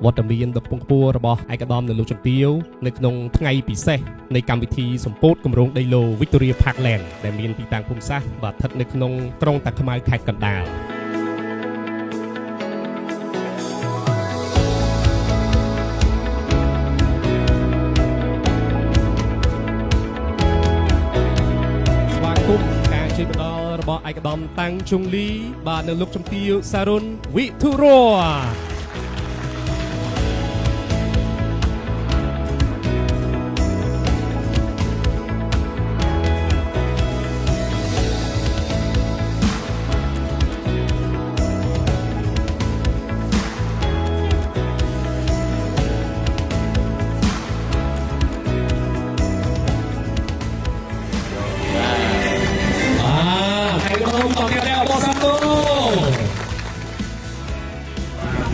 វត្តមានដ៏ខ្ពង់ខ្ពស់របស់ឯកឧត្តមនៅលោកជំទាវនៅក្នុងថ្ងៃពិសេសនៃកម្មវិធីសម្ពោធគម្រោងដីឡូ Victoria Parkland ដែលមានទីតាំងភូមិសាស្ត្របាទស្ថិតនៅក្នុងក្រុងតាខ្មៅខេត្តកណ្ដាលស្វាគមន៍ការជួយផ្ដល់របស់ឯកឧត្តមតាំងជុងលីបាទនៅលោកជំទាវសារុនវិទូរ៉ា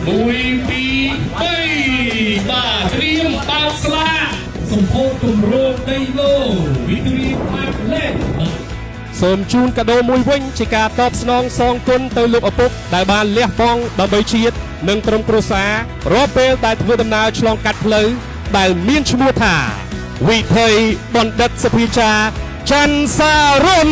មួយពីរបីបាទត្រៀមបើកស្លាកសម្ពោធគម្រោងដីឡូ Victoria Parkland សូមជូនកាដូមួយវិញជាការតបស្នងសងគុណទៅលោកឪពុកដែលបានលះបង់ដើម្បីជាតិនិងក្រុមគ្រួសាររាល់ពេលដែលធ្វើដំណើរឆ្លងកាត់ផ្លូវដែលមានឈ្មោះថាវិថីបណ្ឌិតសុភាចារ្យច័ន្ទសារុន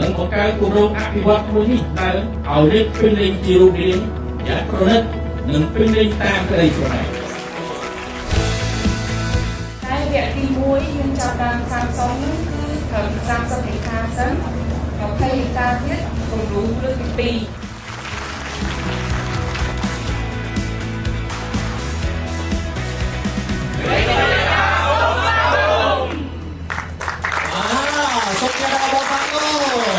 នឹងបង្កើតគម្រោងអភិវឌ្ឍន៍មួយនេះដែលឲ្យរៀបពេញលេញជារូបរាងយ៉ាងប្រណិតនិងពេញលេញតាមក្តីស្រមៃហើយវគ្គទី1យើងចាប់តាមសាមសុងនោះគឺត្រឹម30ហិកតាសិន20ហិកតាទៀតគម្រោងលើកទី2សុខចិត្តរបស់បង